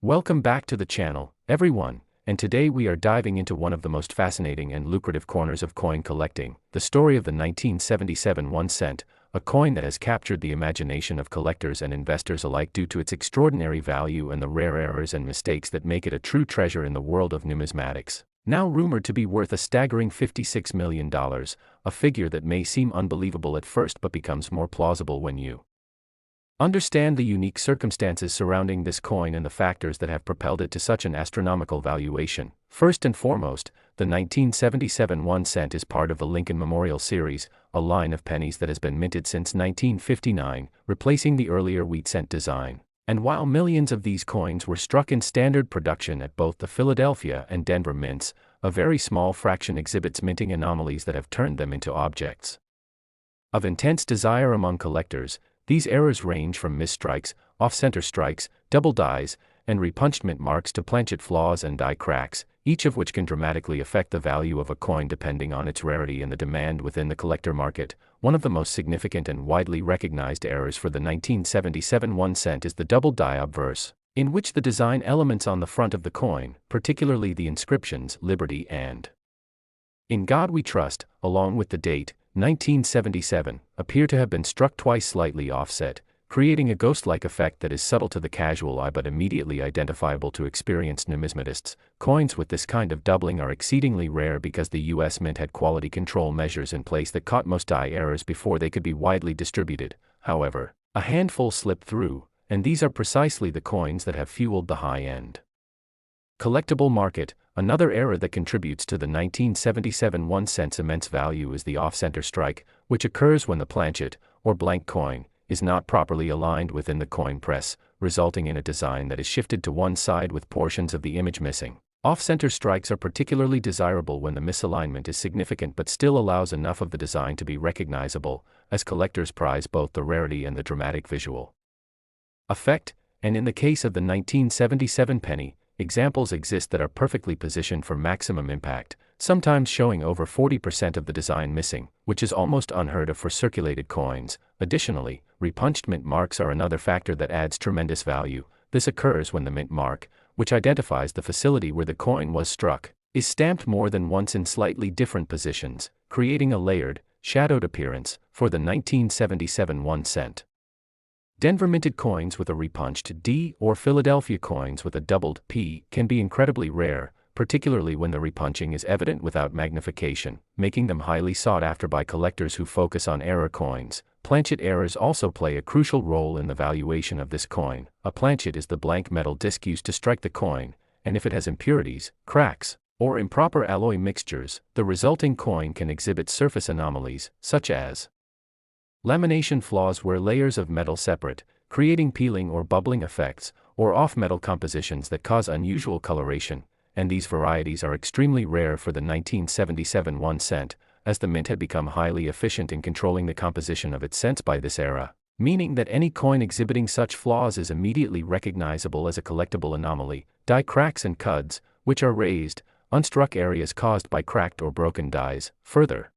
Welcome back to the channel, everyone, and today we are diving into one of the most fascinating and lucrative corners of coin collecting, the story of the 1977 1 cent, a coin that has captured the imagination of collectors and investors alike due to its extraordinary value and the rare errors and mistakes that make it a true treasure in the world of numismatics. Now rumored to be worth a staggering $56 million, a figure that may seem unbelievable at first but becomes more plausible when you understand the unique circumstances surrounding this coin and the factors that have propelled it to such an astronomical valuation. First and foremost, the 1977 1 cent is part of the Lincoln Memorial Series, a line of pennies that has been minted since 1959, replacing the earlier wheat cent design. And while millions of these coins were struck in standard production at both the Philadelphia and Denver mints, a very small fraction exhibits minting anomalies that have turned them into objects of intense desire among collectors. These errors range from misstrikes, off-center strikes, double dies, and repunched mint marks to planchet flaws and die cracks, each of which can dramatically affect the value of a coin depending on its rarity and the demand within the collector market. One of the most significant and widely recognized errors for the 1977 1 cent is the double die obverse, in which the design elements on the front of the coin, particularly the inscriptions "Liberty" and "In God We Trust," along with the date 1977, appear to have been struck twice slightly offset, creating a ghost-like effect that is subtle to the casual eye but immediately identifiable to experienced numismatists. Coins with this kind of doubling are exceedingly rare because the U.S. Mint had quality control measures in place that caught most die errors before they could be widely distributed. However, a handful slipped through, and these are precisely the coins that have fueled the high-end collectible market. Another error that contributes to the 1977 1 cent's immense value is the off-center strike, which occurs when the planchet, or blank coin, is not properly aligned within the coin press, resulting in a design that is shifted to one side with portions of the image missing. Off-center strikes are particularly desirable when the misalignment is significant but still allows enough of the design to be recognizable, as collectors prize both the rarity and the dramatic visual effect. And in the case of the 1977 penny, examples exist that are perfectly positioned for maximum impact, sometimes showing over 40% of the design missing, which is almost unheard of for circulated coins. Additionally, repunched mint marks are another factor that adds tremendous value. This occurs when the mint mark, which identifies the facility where the coin was struck, is stamped more than once in slightly different positions, creating a layered, shadowed appearance. For the 1977 1 cent, Denver minted coins with a repunched D or Philadelphia coins with a doubled P can be incredibly rare, particularly when the repunching is evident without magnification, making them highly sought after by collectors who focus on error coins. Planchet errors also play a crucial role in the valuation of this coin. A planchet is the blank metal disc used to strike the coin, and if it has impurities, cracks, or improper alloy mixtures, the resulting coin can exhibit surface anomalies, such as lamination flaws where layers of metal separate, creating peeling or bubbling effects, or off-metal compositions that cause unusual coloration, and these varieties are extremely rare for the 1977 1 cent, as the mint had become highly efficient in controlling the composition of its cents by this era, meaning that any coin exhibiting such flaws is immediately recognizable as a collectible anomaly. Die cracks and cuds, which are raised, unstruck areas caused by cracked or broken dies, further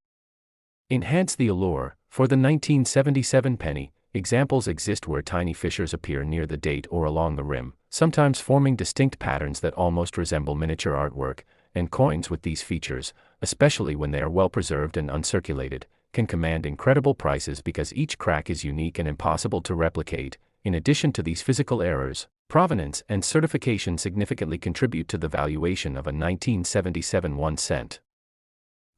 enhance the allure. For the 1977 penny, examples exist where tiny fissures appear near the date or along the rim, sometimes forming distinct patterns that almost resemble miniature artwork, and coins with these features, especially when they are well preserved and uncirculated, can command incredible prices because each crack is unique and impossible to replicate. In addition to these physical errors, provenance and certification significantly contribute to the valuation of a 1977 1 cent.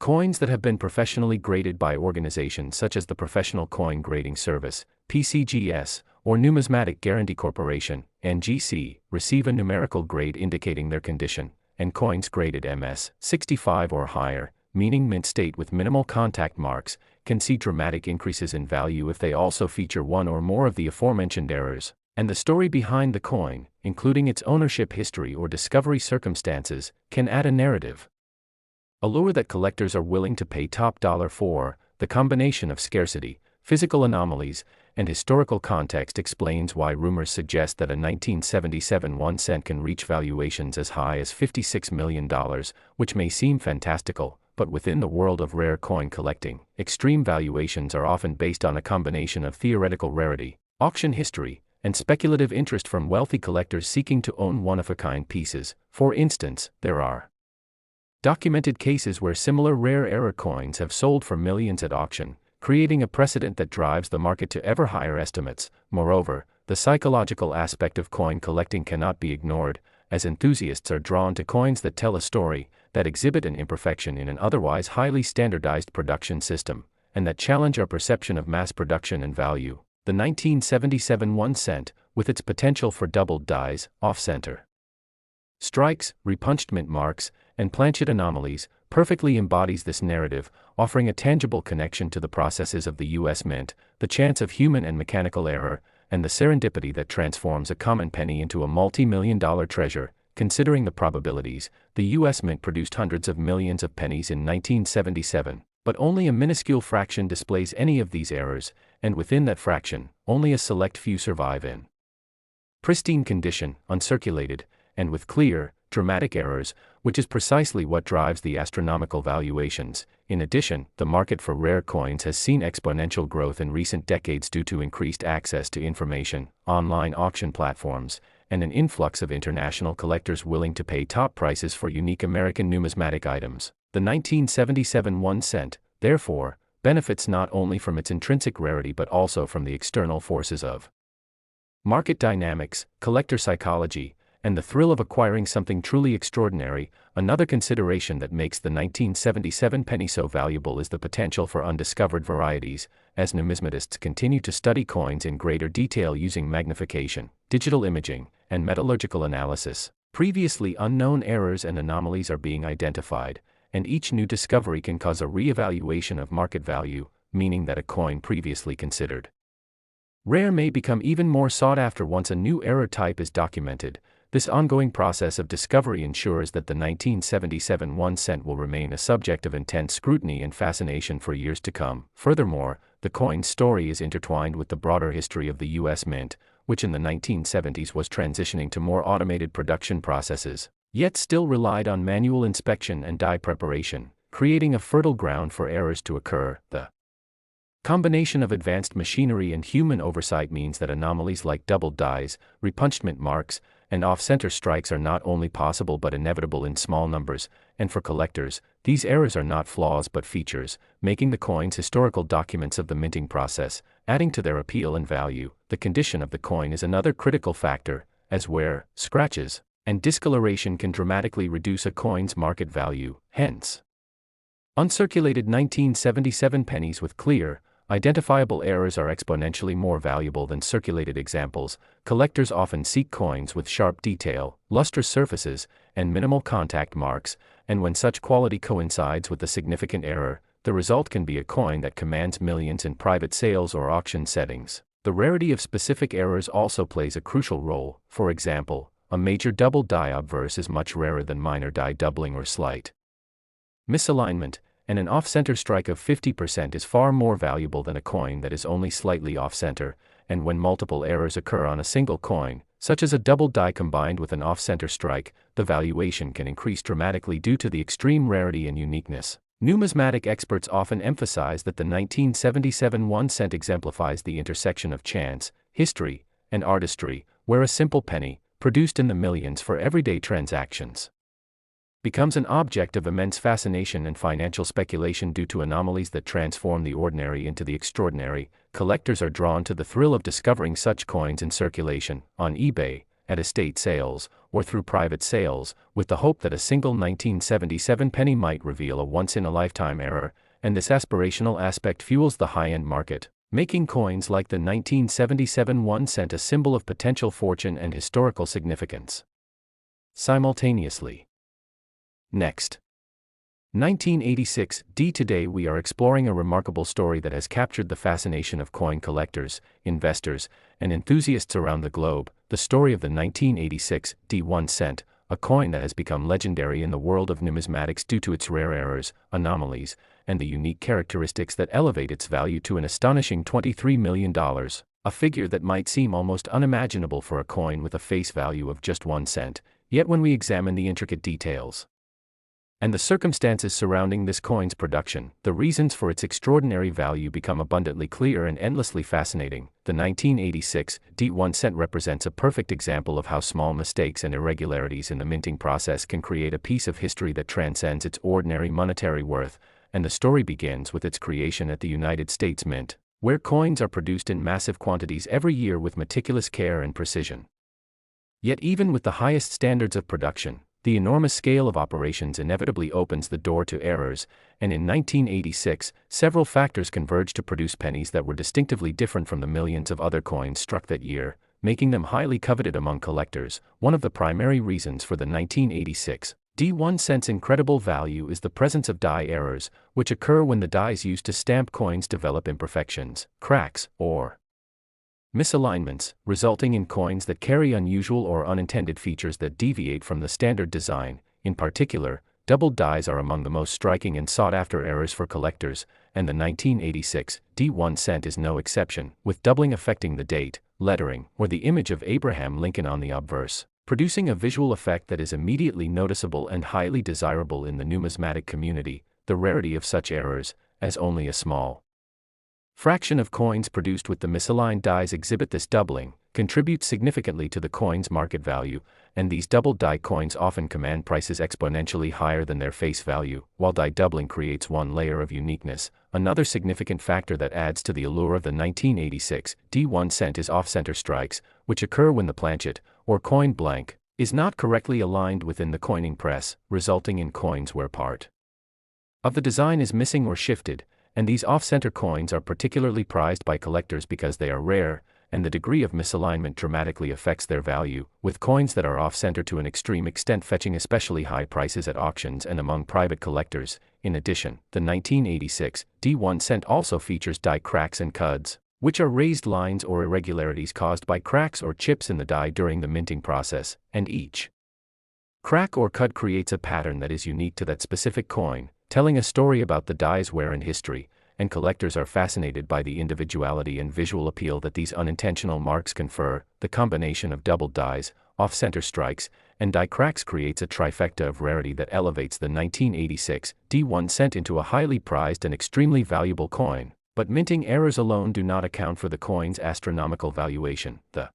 Coins that have been professionally graded by organizations such as the Professional Coin Grading Service, PCGS, or Numismatic Guarantee Corporation, NGC, receive a numerical grade indicating their condition, and coins graded MS 65 or higher, meaning mint state with minimal contact marks, can see dramatic increases in value if they also feature one or more of the aforementioned errors, and the story behind the coin, including its ownership history or discovery circumstances, can add a narrative allure that collectors are willing to pay top dollar for. The combination of scarcity, physical anomalies, and historical context explains why rumors suggest that a 1977 1 cent can reach valuations as high as $56 million, which may seem fantastical, but within the world of rare coin collecting, extreme valuations are often based on a combination of theoretical rarity, auction history, and speculative interest from wealthy collectors seeking to own one-of-a-kind pieces. For instance, there are documented cases where similar rare error coins have sold for millions at auction, creating a precedent that drives the market to ever higher estimates. Moreover, the psychological aspect of coin collecting cannot be ignored, as enthusiasts are drawn to coins that tell a story, that exhibit an imperfection in an otherwise highly standardized production system, and that challenge our perception of mass production and value. The 1977 1 cent, with its potential for doubled dies, off-center strikes, repunchment marks, and planchet anomalies, perfectly embodies this narrative, offering a tangible connection to the processes of the U.S. Mint, the chance of human and mechanical error, and the serendipity that transforms a common penny into a multi-million-dollar treasure. Considering the probabilities, the U.S. Mint produced hundreds of millions of pennies in 1977, but only a minuscule fraction displays any of these errors, and within that fraction, only a select few survive in pristine condition, uncirculated, and with clear, dramatic errors, which is precisely what drives the astronomical valuations. In addition, the market for rare coins has seen exponential growth in recent decades due to increased access to information, online auction platforms, and an influx of international collectors willing to pay top prices for unique American numismatic items. The 1977 1 cent, therefore, benefits not only from its intrinsic rarity but also from the external forces of market dynamics, collector psychology, and the thrill of acquiring something truly extraordinary. Another consideration that makes the 1977 penny so valuable is the potential for undiscovered varieties, as numismatists continue to study coins in greater detail using magnification, digital imaging, and metallurgical analysis. Previously unknown errors and anomalies are being identified, and each new discovery can cause a re-evaluation of market value, meaning that a coin previously considered rare may become even more sought after once a new error type is documented. This ongoing process of discovery ensures that the 1977 1 cent will remain a subject of intense scrutiny and fascination for years to come. Furthermore, the coin's story is intertwined with the broader history of the U.S. Mint, which in the 1970s was transitioning to more automated production processes, yet still relied on manual inspection and die preparation, creating a fertile ground for errors to occur. The combination of advanced machinery and human oversight means that anomalies like doubled dies, repunchment marks, and off-center strikes are not only possible but inevitable in small numbers, and for collectors, these errors are not flaws but features, making the coins historical documents of the minting process, adding to their appeal and value. The condition of the coin is another critical factor, as wear, scratches, and discoloration can dramatically reduce a coin's market value. Hence, uncirculated 1977 pennies with clear, identifiable errors are exponentially more valuable than circulated examples. Collectors often seek coins with sharp detail, lustrous surfaces, and minimal contact marks, and when such quality coincides with a significant error, the result can be a coin that commands millions in private sales or auction settings. The rarity of specific errors also plays a crucial role. For example, a major double die obverse is much rarer than minor die doubling or slight misalignment, and an off-center strike of 50% is far more valuable than a coin that is only slightly off-center. And when multiple errors occur on a single coin, such as a double die combined with an off-center strike, the valuation can increase dramatically due to the extreme rarity and uniqueness. Numismatic experts often emphasize that the 1977 1 cent exemplifies the intersection of chance, history, and artistry, where a simple penny, produced in the millions for everyday transactions, becomes an object of immense fascination and financial speculation due to anomalies that transform the ordinary into the extraordinary. Collectors are drawn to the thrill of discovering such coins in circulation, on eBay, at estate sales, or through private sales, with the hope that a single 1977 penny might reveal a once-in-a-lifetime error, and this aspirational aspect fuels the high-end market, making coins like the 1977 1 cent a symbol of potential fortune and historical significance simultaneously. Next, 1986 D. Today we are exploring a remarkable story that has captured the fascination of coin collectors, investors, and enthusiasts around the globe, the story of the 1986 D. 1 cent, a coin that has become legendary in the world of numismatics due to its rare errors, anomalies, and the unique characteristics that elevate its value to an astonishing $23 million, a figure that might seem almost unimaginable for a coin with a face value of just 1 cent, yet when we examine the intricate details and the circumstances surrounding this coin's production, the reasons for its extraordinary value become abundantly clear and endlessly fascinating. The 1986 D1 cent represents a perfect example of how small mistakes and irregularities in the minting process can create a piece of history that transcends its ordinary monetary worth, and the story begins with its creation at the United States Mint, where coins are produced in massive quantities every year with meticulous care and precision. Yet even with the highest standards of production, the enormous scale of operations inevitably opens the door to errors, and in 1986, several factors converged to produce pennies that were distinctively different from the millions of other coins struck that year, making them highly coveted among collectors. One of the primary reasons for the 1986 D1 cent's incredible value is the presence of die errors, which occur when the dies used to stamp coins develop imperfections, cracks, or misalignments, resulting in coins that carry unusual or unintended features that deviate from the standard design. In particular, doubled dies are among the most striking and sought-after errors for collectors, and the 1986 D1 cent is no exception, with doubling affecting the date, lettering, or the image of Abraham Lincoln on the obverse, producing a visual effect that is immediately noticeable and highly desirable in the numismatic community. The rarity of such errors, as only a small fraction of coins produced with the misaligned dies exhibit this doubling, contributes significantly to the coin's market value, and these doubled die coins often command prices exponentially higher than their face value. While die doubling creates one layer of uniqueness, another significant factor that adds to the allure of the 1986 D1 cent is off-center strikes, which occur when the planchet, or coin blank, is not correctly aligned within the coining press, resulting in coins where part of the design is missing or shifted, and these off-center coins are particularly prized by collectors because they are rare, and the degree of misalignment dramatically affects their value, with coins that are off-center to an extreme extent fetching especially high prices at auctions and among private collectors. In addition, the 1986 D1 cent also features die cracks and cuds, which are raised lines or irregularities caused by cracks or chips in the die during the minting process, and each crack or cud creates a pattern that is unique to that specific coin, telling a story about the die's wear and history, and collectors are fascinated by the individuality and visual appeal that these unintentional marks confer. The combination of doubled dies, off-center strikes, and die cracks creates a trifecta of rarity that elevates the 1986 D1 cent into a highly prized and extremely valuable coin. But minting errors alone do not account for the coin's astronomical valuation. The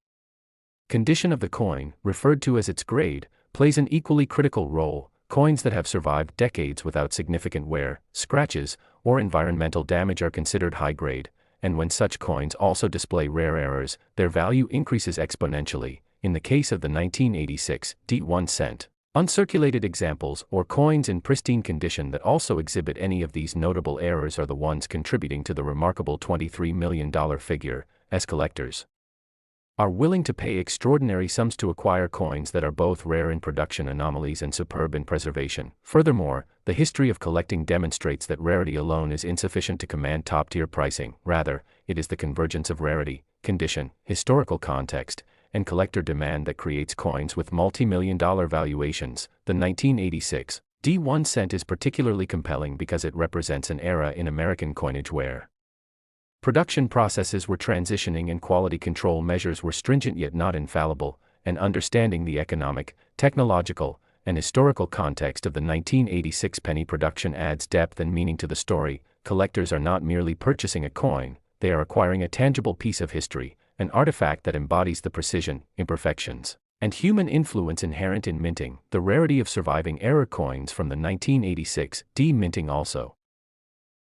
condition of the coin, referred to as its grade, plays an equally critical role. Coins that have survived decades without significant wear, scratches, or environmental damage are considered high grade, and when such coins also display rare errors, their value increases exponentially. In the case of the 1986 D1 cent, uncirculated examples or coins in pristine condition that also exhibit any of these notable errors are the ones contributing to the remarkable $23 million figure, as collectors are willing to pay extraordinary sums to acquire coins that are both rare in production anomalies and superb in preservation. Furthermore, the history of collecting demonstrates that rarity alone is insufficient to command top-tier pricing. Rather, it is the convergence of rarity, condition, historical context, and collector demand that creates coins with multi-million-dollar valuations. The 1986 D1 cent is particularly compelling because it represents an era in American coinage where production processes were transitioning and quality control measures were stringent yet not infallible, and understanding the economic, technological, and historical context of the 1986 penny production adds depth and meaning to the story. Collectors are not merely purchasing a coin, they are acquiring a tangible piece of history, an artifact that embodies the precision, imperfections, and human influence inherent in minting. The rarity of surviving error coins from the 1986 D minting also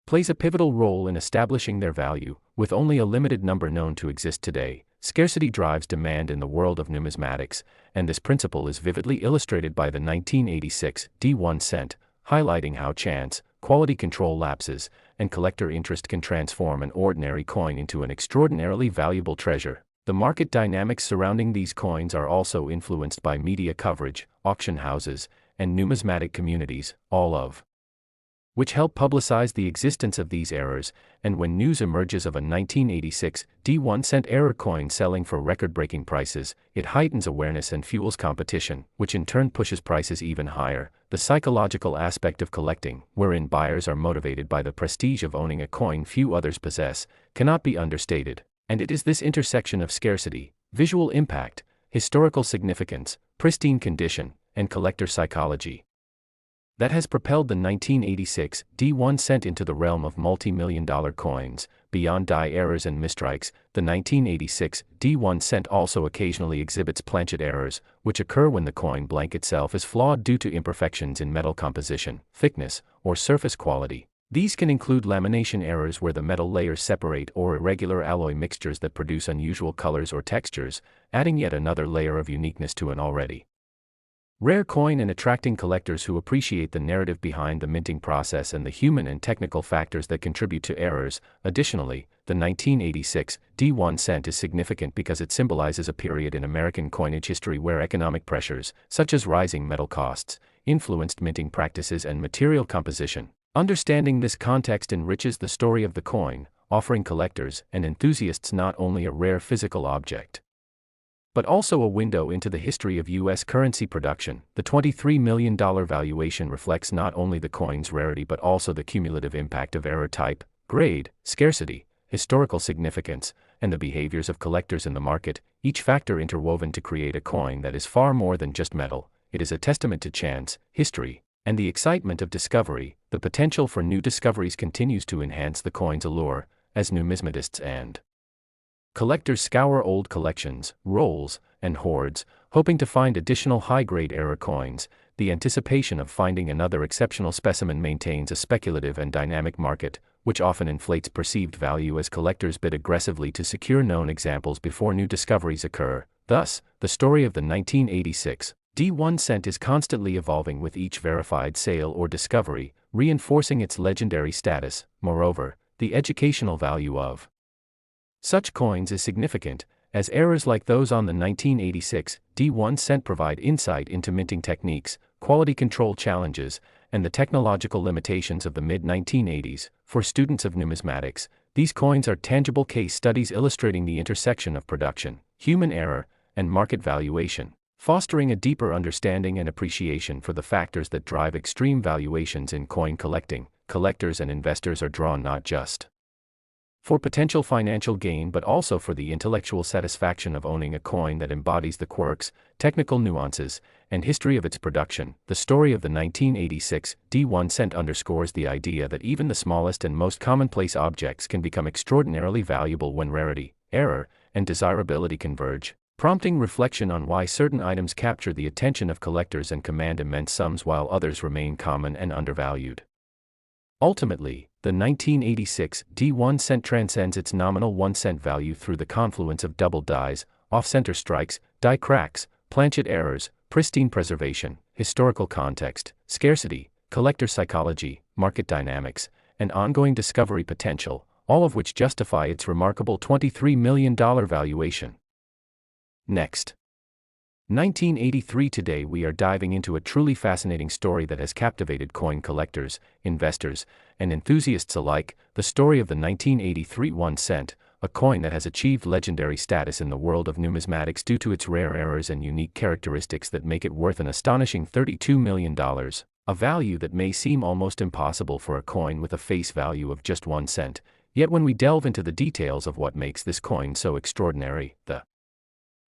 plays a pivotal role in establishing their value. With only a limited number known to exist today, scarcity drives demand in the world of numismatics, and this principle is vividly illustrated by the 1986 D1 cent, highlighting how chance, quality control lapses, and collector interest can transform an ordinary coin into an extraordinarily valuable treasure. The market dynamics surrounding these coins are also influenced by media coverage, auction houses, and numismatic communities, all of which help publicize the existence of these errors, and when news emerges of a 1986 D1 cent error coin selling for record-breaking prices, it heightens awareness and fuels competition, which in turn pushes prices even higher. The psychological aspect of collecting, wherein buyers are motivated by the prestige of owning a coin few others possess, cannot be understated, and it is this intersection of scarcity, visual impact, historical significance, pristine condition, and collector psychology that has propelled the 1986 D1 cent into the realm of multi-million-dollar coins. Beyond die errors and mistrikes, the 1986 D1 cent also occasionally exhibits planchet errors, which occur when the coin blank itself is flawed due to imperfections in metal composition, thickness, or surface quality. These can include lamination errors where the metal layers separate, or irregular alloy mixtures that produce unusual colors or textures, adding yet another layer of uniqueness to an already rare coin and attracting collectors who appreciate the narrative behind the minting process and the human and technical factors that contribute to errors. Additionally, the 1986 D1 cent is significant because it symbolizes a period in American coinage history where economic pressures, such as rising metal costs, influenced minting practices and material composition. Understanding this context enriches the story of the coin, offering collectors and enthusiasts not only a rare physical object, but also a window into the history of U.S. currency production. The $23 million valuation reflects not only the coin's rarity but also the cumulative impact of error type, grade, scarcity, historical significance, and the behaviors of collectors in the market, each factor interwoven to create a coin that is far more than just metal. It is a testament to chance, history, and the excitement of discovery. The potential for new discoveries continues to enhance the coin's allure, as numismatists and collectors scour old collections, rolls, and hoards, hoping to find additional high-grade error coins. The anticipation of finding another exceptional specimen maintains a speculative and dynamic market, which often inflates perceived value as collectors bid aggressively to secure known examples before new discoveries occur. Thus, the story of the 1986 D1 cent is constantly evolving with each verified sale or discovery, reinforcing its legendary status. Moreover, the educational value of such coins is significant, as errors like those on the 1986 D1 cent provide insight into minting techniques, quality control challenges, and the technological limitations of the mid-1980s. For students of numismatics, these coins are tangible case studies illustrating the intersection of production, human error, and market valuation, fostering a deeper understanding and appreciation for the factors that drive extreme valuations in coin collecting. Collectors and investors are drawn not just for potential financial gain but also for the intellectual satisfaction of owning a coin that embodies the quirks, technical nuances, and history of its production. The story of the 1986 D1 cent underscores the idea that even the smallest and most commonplace objects can become extraordinarily valuable when rarity, error, and desirability converge, prompting reflection on why certain items capture the attention of collectors and command immense sums while others remain common and undervalued. Ultimately, the 1986 D1 cent transcends its nominal 1 cent value through the confluence of double dies, off-center strikes, die cracks, planchet errors, pristine preservation, historical context, scarcity, collector psychology, market dynamics, and ongoing discovery potential, all of which justify its remarkable $23 million valuation. Next. 1983. Today we are diving into a truly fascinating story that has captivated coin collectors, investors, and enthusiasts alike, the story of the 1983 1 cent, a coin that has achieved legendary status in the world of numismatics due to its rare errors and unique characteristics that make it worth an astonishing $32 million, a value that may seem almost impossible for a coin with a face value of just 1 cent, yet when we delve into the details of what makes this coin so extraordinary, the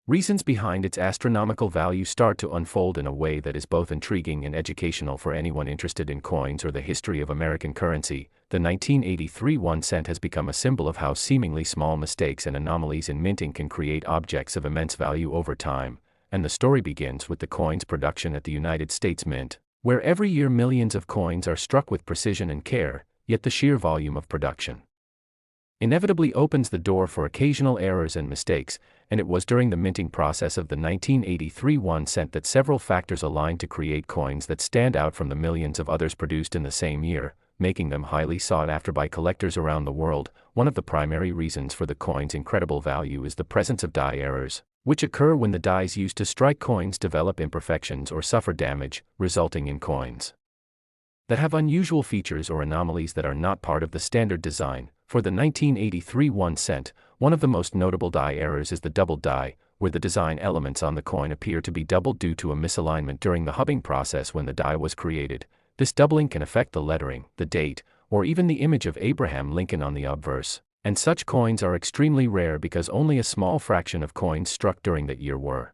reasons behind its astronomical value start to unfold in a way that is both intriguing and educational for anyone interested in coins or the history of American currency. The 1983 1 cent has become a symbol of how seemingly small mistakes and anomalies in minting can create objects of immense value over time, and the story begins with the coin's production at the United States Mint, where every year millions of coins are struck with precision and care, yet the sheer volume of production inevitably opens the door for occasional errors and mistakes, and it was during the minting process of the 1983 1 cent that several factors aligned to create coins that stand out from the millions of others produced in the same year, making them highly sought after by collectors around the world. One of the primary reasons for the coin's incredible value is the presence of die errors, which occur when the dies used to strike coins develop imperfections or suffer damage, resulting in coins that have unusual features or anomalies that are not part of the standard design. For the 1983 1 cent, one of the most notable die errors is the double die, where the design elements on the coin appear to be doubled due to a misalignment during the hubbing process when the die was created. This doubling can affect the lettering, the date, or even the image of Abraham Lincoln on the obverse, and such coins are extremely rare because only a small fraction of coins struck during that year were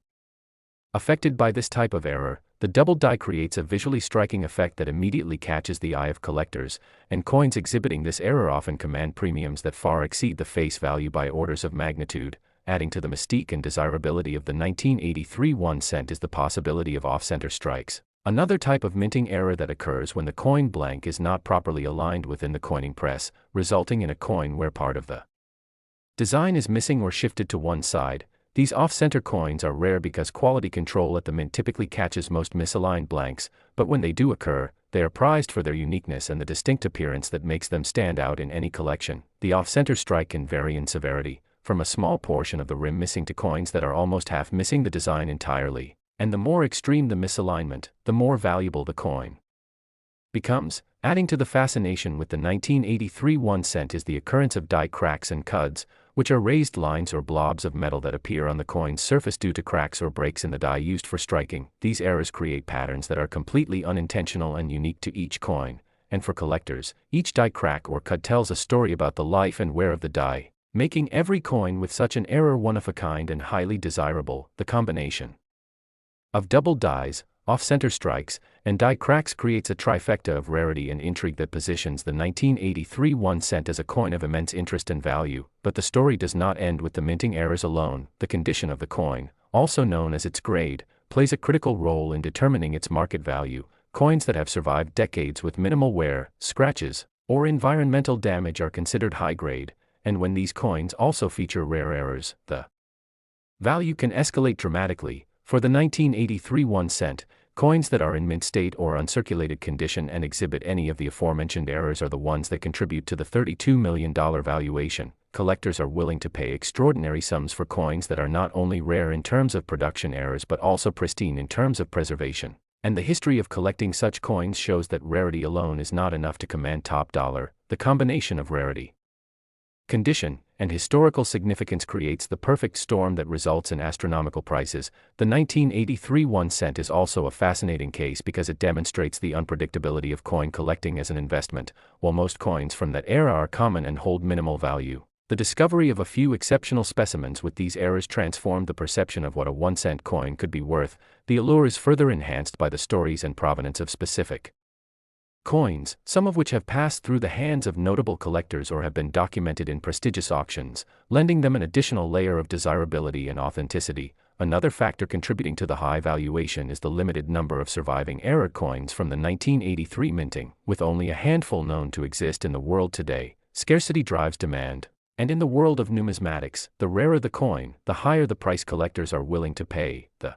affected by this type of error. The double die creates a visually striking effect that immediately catches the eye of collectors, and coins exhibiting this error often command premiums that far exceed the face value by orders of magnitude. Adding to the mystique and desirability of the 1983 1 cent is the possibility of off-center strikes, another type of minting error that occurs when the coin blank is not properly aligned within the coining press, resulting in a coin where part of the design is missing or shifted to one side. These off-center coins are rare because quality control at the mint typically catches most misaligned blanks, but when they do occur, they are prized for their uniqueness and the distinct appearance that makes them stand out in any collection. The off-center strike can vary in severity, from a small portion of the rim missing to coins that are almost half missing the design entirely, and the more extreme the misalignment, the more valuable the coin becomes. Adding to the fascination with the 1983 1 cent is the occurrence of die cracks and cuds, which are raised lines or blobs of metal that appear on the coin's surface due to cracks or breaks in the die used for striking. These errors create patterns that are completely unintentional and unique to each coin, and for collectors, each die crack or cud tells a story about the life and wear of the die, making every coin with such an error one of a kind and highly desirable. The combination of double dies, off-center strikes, and die cracks creates a trifecta of rarity and intrigue that positions the 1983 1 cent as a coin of immense interest and value. But the story does not end with the minting errors alone. The condition of the coin, also known as its grade, plays a critical role in determining its market value. Coins that have survived decades with minimal wear, scratches, or environmental damage are considered high grade, and when these coins also feature rare errors, the value can escalate dramatically. For the 1983 1 cent, coins that are in mint state or uncirculated condition and exhibit any of the aforementioned errors are the ones that contribute to the $32 million valuation. Collectors are willing to pay extraordinary sums for coins that are not only rare in terms of production errors but also pristine in terms of preservation. And the history of collecting such coins shows that rarity alone is not enough to command top dollar. The combination of rarity, condition, and historical significance creates the perfect storm that results in astronomical prices. The 1983 1 cent is also a fascinating case because it demonstrates the unpredictability of coin collecting as an investment. While most coins from that era are common and hold minimal value, the discovery of a few exceptional specimens with these errors transformed the perception of what a 1 cent coin could be worth. The allure is further enhanced by the stories and provenance of specific coins, some of which have passed through the hands of notable collectors or have been documented in prestigious auctions, lending them an additional layer of desirability and authenticity. Another factor contributing to the high valuation is the limited number of surviving error coins from the 1983 minting. With only a handful known to exist in the world today, scarcity drives demand. And in the world of numismatics, the rarer the coin, the higher the price collectors are willing to pay. The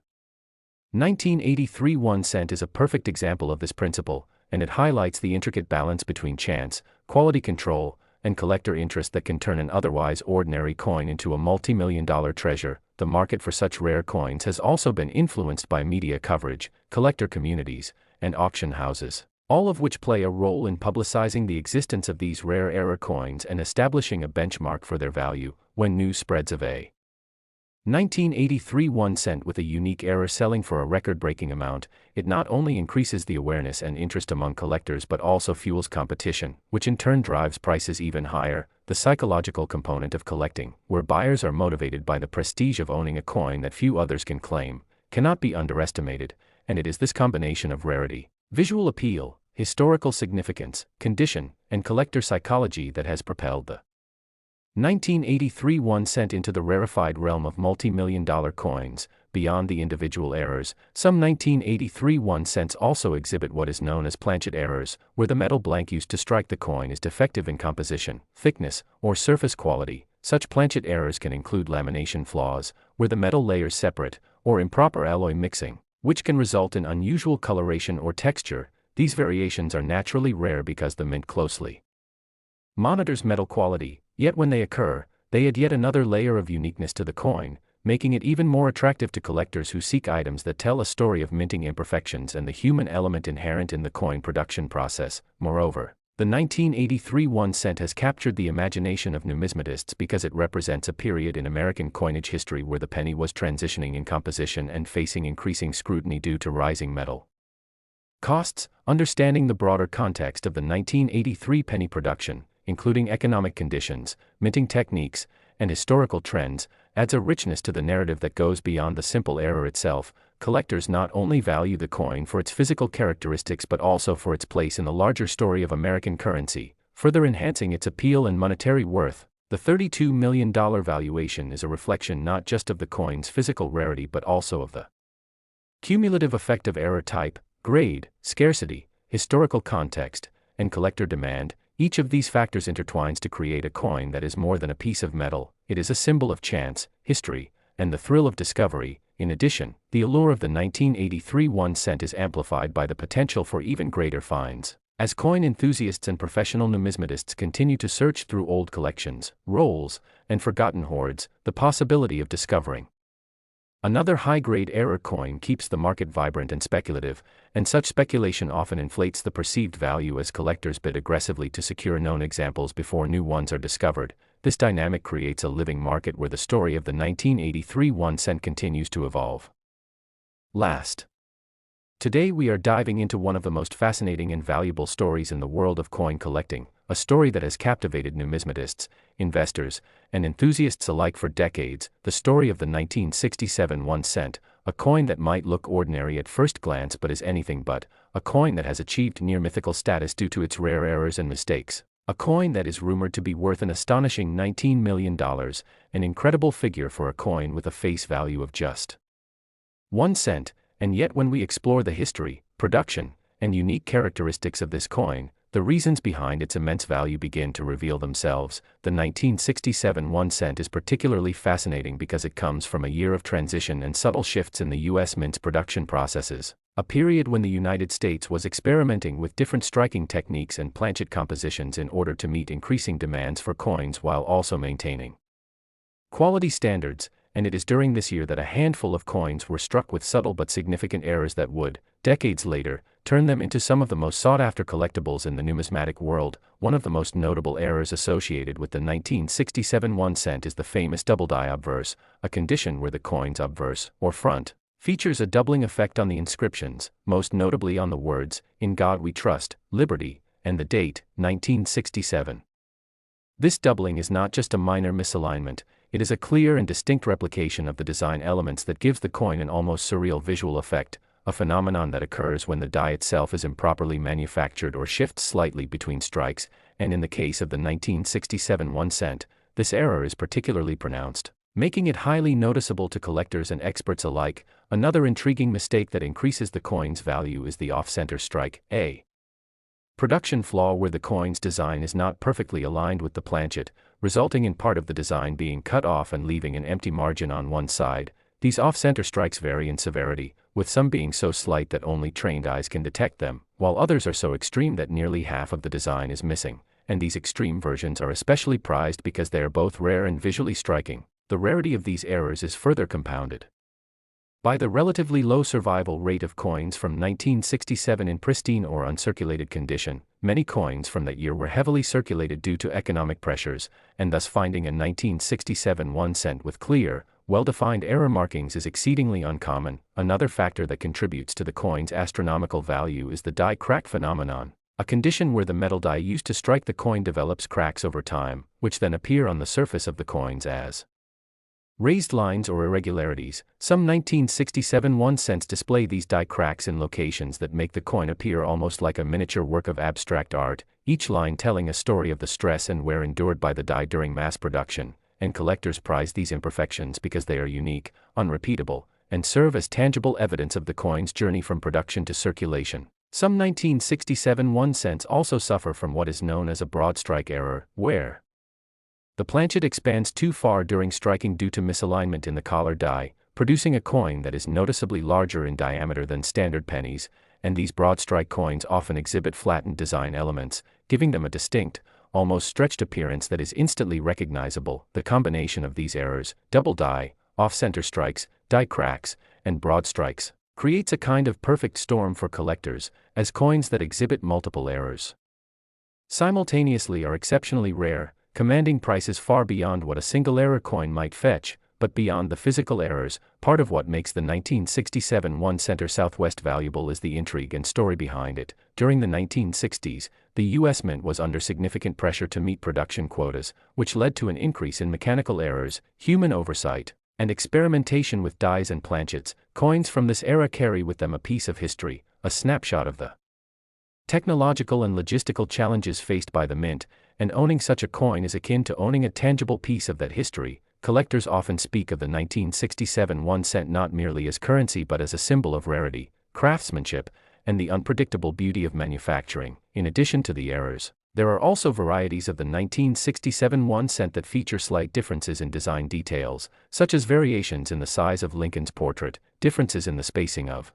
1983 1 cent is a perfect example of this principle, and it highlights the intricate balance between chance, quality control, and collector interest that can turn an otherwise ordinary coin into a multi-million-dollar treasure. The market for such rare coins has also been influenced by media coverage, collector communities, and auction houses, all of which play a role in publicizing the existence of these rare error coins and establishing a benchmark for their value. When news spreads of a 1983 1 cent with a unique error selling for a record-breaking amount, it not only increases the awareness and interest among collectors but also fuels competition, which in turn drives prices even higher. The psychological component of collecting, where buyers are motivated by the prestige of owning a coin that few others can claim, cannot be underestimated, and it is this combination of rarity, visual appeal, historical significance, condition, and collector psychology that has propelled the 1983 1 cent into the rarefied realm of multi-million-dollar coins. Beyond the individual errors, some 1983 1 cents also exhibit what is known as planchet errors, where the metal blank used to strike the coin is defective in composition, thickness, or surface quality. Such planchet errors can include lamination flaws, where the metal layers separate, or improper alloy mixing, which can result in unusual coloration or texture. These variations are naturally rare because the mint closely monitors metal quality, yet when they occur, they add yet another layer of uniqueness to the coin, making it even more attractive to collectors who seek items that tell a story of minting imperfections and the human element inherent in the coin production process. Moreover, the 1983 1 cent has captured the imagination of numismatists because it represents a period in American coinage history where the penny was transitioning in composition and facing increasing scrutiny due to rising metal costs. Understanding the broader context of the 1983 penny production, including economic conditions, minting techniques, and historical trends, adds a richness to the narrative that goes beyond the simple error itself. Collectors not only value the coin for its physical characteristics but also for its place in the larger story of American currency, further enhancing its appeal and monetary worth. The $32 million valuation is a reflection not just of the coin's physical rarity but also of the cumulative effect of error type, grade, scarcity, historical context, and collector demand. Each of these factors intertwines to create a coin that is more than a piece of metal. It is a symbol of chance, history, and the thrill of discovery. In addition, the allure of the 1983 1 cent is amplified by the potential for even greater finds. As coin enthusiasts and professional numismatists continue to search through old collections, rolls, and forgotten hoards, the possibility of discovering another high-grade error coin keeps the market vibrant and speculative, and such speculation often inflates the perceived value as collectors bid aggressively to secure known examples before new ones are discovered. This dynamic creates a living market where the story of the 1983 1 cent continues to evolve. Today we are diving into one of the most fascinating and valuable stories in the world of coin collecting, a story that has captivated numismatists, investors, and enthusiasts alike for decades. The story of the 1967 1 cent, a coin that might look ordinary at first glance but is anything but, a coin that has achieved near mythical status due to its rare errors and mistakes, a coin that is rumored to be worth an astonishing $19 million, an incredible figure for a coin with a face value of just 1 cent. And yet when we explore the history, production, and unique characteristics of this coin, the reasons behind its immense value begin to reveal themselves. The 1967 1 cent is particularly fascinating because it comes from a year of transition and subtle shifts in the U.S. mint's production processes, a period when the United States was experimenting with different striking techniques and planchet compositions in order to meet increasing demands for coins while also maintaining quality standards. And it is during this year that a handful of coins were struck with subtle but significant errors that would, decades later, turn them into some of the most sought-after collectibles in the numismatic world. One of the most notable errors associated with the 1967 1 cent is the famous double-die obverse, a condition where the coin's obverse, or front, features a doubling effect on the inscriptions, most notably on the words, "In God We Trust, Liberty," and the date, 1967. This doubling is not just a minor misalignment, it is a clear and distinct replication of the design elements that gives the coin an almost surreal visual effect, a phenomenon that occurs when the die itself is improperly manufactured or shifts slightly between strikes, and in the case of the 1967 1 cent, this error is particularly pronounced, making it highly noticeable to collectors and experts alike. Another intriguing mistake that increases the coin's value is the off-center strike, a production flaw where the coin's design is not perfectly aligned with the planchet, resulting in part of the design being cut off and leaving an empty margin on one side. These off-center strikes vary in severity, with some being so slight that only trained eyes can detect them, while others are so extreme that nearly half of the design is missing, and these extreme versions are especially prized because they are both rare and visually striking. The rarity of these errors is further compounded by the relatively low survival rate of coins from 1967 in pristine or uncirculated condition. Many coins from that year were heavily circulated due to economic pressures, and thus finding a 1967 1 cent with clear, well-defined error markings is exceedingly uncommon. Another factor that contributes to the coin's astronomical value is the die crack phenomenon, a condition where the metal die used to strike the coin develops cracks over time, which then appear on the surface of the coins as raised lines or irregularities. Some 1967 1 cents display these die cracks in locations that make the coin appear almost like a miniature work of abstract art, each line telling a story of the stress and wear endured by the die during mass production, and collectors prize these imperfections because they are unique, unrepeatable, and serve as tangible evidence of the coin's journey from production to circulation. Some 1967 1 cents also suffer from what is known as a broad strike error, where the planchet expands too far during striking due to misalignment in the collar die, producing a coin that is noticeably larger in diameter than standard pennies, and these broad strike coins often exhibit flattened design elements, giving them a distinct, almost stretched appearance that is instantly recognizable. The combination of these errors, double die, off-center strikes, die cracks, and broad strikes, creates a kind of perfect storm for collectors, as coins that exhibit multiple errors simultaneously are exceptionally rare, commanding prices far beyond what a single error coin might fetch. But beyond the physical errors, part of what makes the 1967 1-center Southwest valuable is the intrigue and story behind it. During the 1960s, the U.S. Mint was under significant pressure to meet production quotas, which led to an increase in mechanical errors, human oversight, and experimentation with dies and planchets. Coins from this era carry with them a piece of history, a snapshot of the technological and logistical challenges faced by the mint, and owning such a coin is akin to owning a tangible piece of that history. Collectors often speak of the 1967 1-cent not merely as currency but as a symbol of rarity, craftsmanship, and the unpredictable beauty of manufacturing. In addition to the errors, there are also varieties of the 1967 1-cent that feature slight differences in design details, such as variations in the size of Lincoln's portrait, differences in the spacing of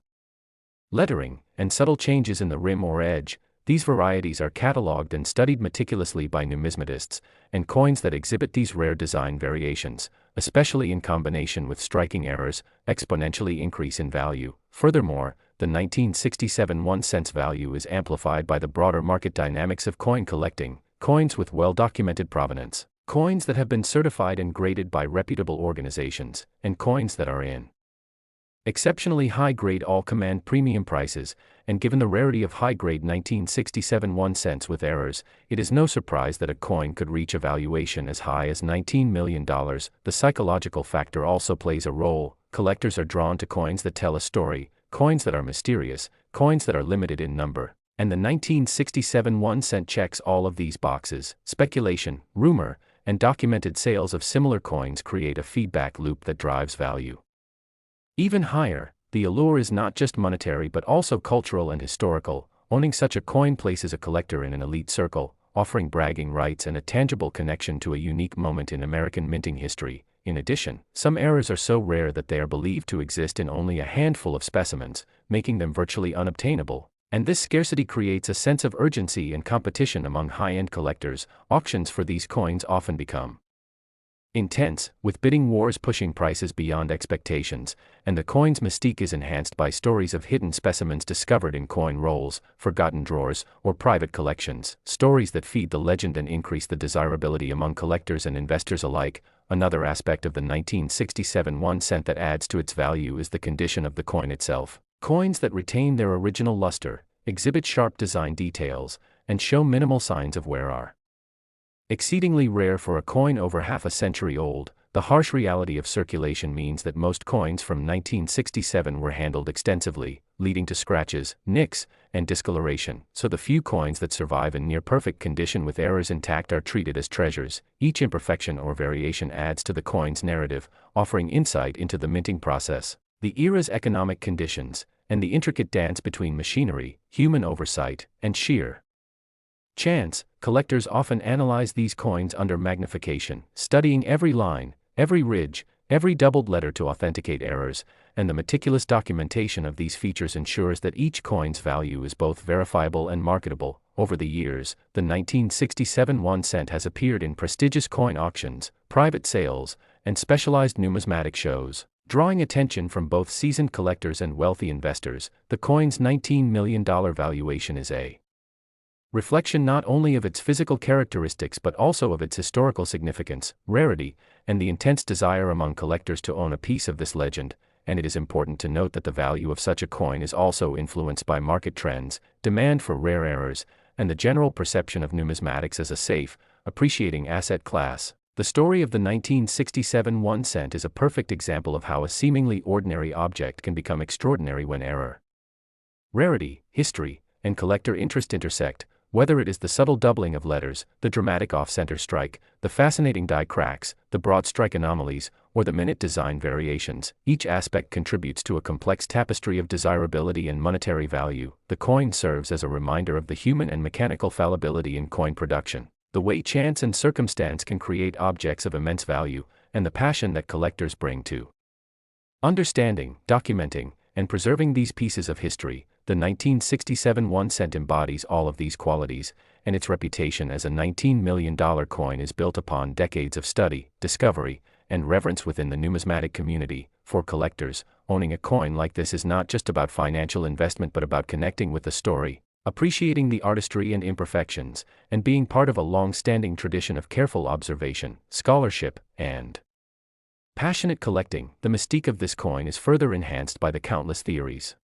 lettering, and subtle changes in the rim or edge. These varieties are catalogued and studied meticulously by numismatists, and coins that exhibit these rare design variations, especially in combination with striking errors, exponentially increase in value. Furthermore, the 1967 1-cent's value is amplified by the broader market dynamics of coin collecting. Coins with well-documented provenance, coins that have been certified and graded by reputable organizations, and coins that are in exceptionally high grade all command premium prices, and given the rarity of high-grade 1967 1-cents with errors, it is no surprise that a coin could reach a valuation as high as $19 million. The psychological factor also plays a role. Collectors are drawn to coins that tell a story, coins that are mysterious, coins that are limited in number, and the 1967 1-cent checks all of these boxes. Speculation, rumor, and documented sales of similar coins create a feedback loop that drives value even higher. The allure is not just monetary but also cultural and historical. Owning such a coin places a collector in an elite circle, offering bragging rights and a tangible connection to a unique moment in American minting history. In addition, some errors are so rare that they are believed to exist in only a handful of specimens, making them virtually unobtainable. And this scarcity creates a sense of urgency and competition among high-end collectors. Auctions for these coins often become intense, with bidding wars pushing prices beyond expectations, and the coin's mystique is enhanced by stories of hidden specimens discovered in coin rolls, forgotten drawers, or private collections, stories that feed the legend and increase the desirability among collectors and investors alike. Another aspect of the 1967 1-cent that adds to its value is the condition of the coin itself. Coins that retain their original luster, exhibit sharp design details, and show minimal signs of wear are exceedingly rare for a coin over half a century old. The harsh reality of circulation means that most coins from 1967 were handled extensively, leading to scratches, nicks, and discoloration. So the few coins that survive in near-perfect condition with errors intact are treated as treasures. Each imperfection or variation adds to the coin's narrative, offering insight into the minting process, the era's economic conditions, and the intricate dance between machinery, human oversight, and sheer chance. Collectors often analyze these coins under magnification, studying every line, every ridge, every doubled letter to authenticate errors, and the meticulous documentation of these features ensures that each coin's value is both verifiable and marketable. Over the years, the 1967 1-cent has appeared in prestigious coin auctions, private sales, and specialized numismatic shows, drawing attention from both seasoned collectors and wealthy investors. The coin's $19 million valuation is a reflection not only of its physical characteristics but also of its historical significance, rarity, and the intense desire among collectors to own a piece of this legend. And it is important to note that the value of such a coin is also influenced by market trends, demand for rare errors, and the general perception of numismatics as a safe, appreciating asset class. The story of the 1967 1-cent is a perfect example of how a seemingly ordinary object can become extraordinary when error, rarity, history, and collector interest intersect. Whether it is the subtle doubling of letters, the dramatic off-center strike, the fascinating die cracks, the broad strike anomalies, or the minute design variations, each aspect contributes to a complex tapestry of desirability and monetary value. The coin serves as a reminder of the human and mechanical fallibility in coin production, the way chance and circumstance can create objects of immense value, and the passion that collectors bring to understanding, documenting, and preserving these pieces of history. The 1967 1-cent embodies all of these qualities, and its reputation as a $19 million coin is built upon decades of study, discovery, and reverence within the numismatic community. For collectors, owning a coin like this is not just about financial investment but about connecting with the story, appreciating the artistry and imperfections, and being part of a long-standing tradition of careful observation, scholarship, and Passionate collecting, the mystique of this coin is further enhanced by the countless theories.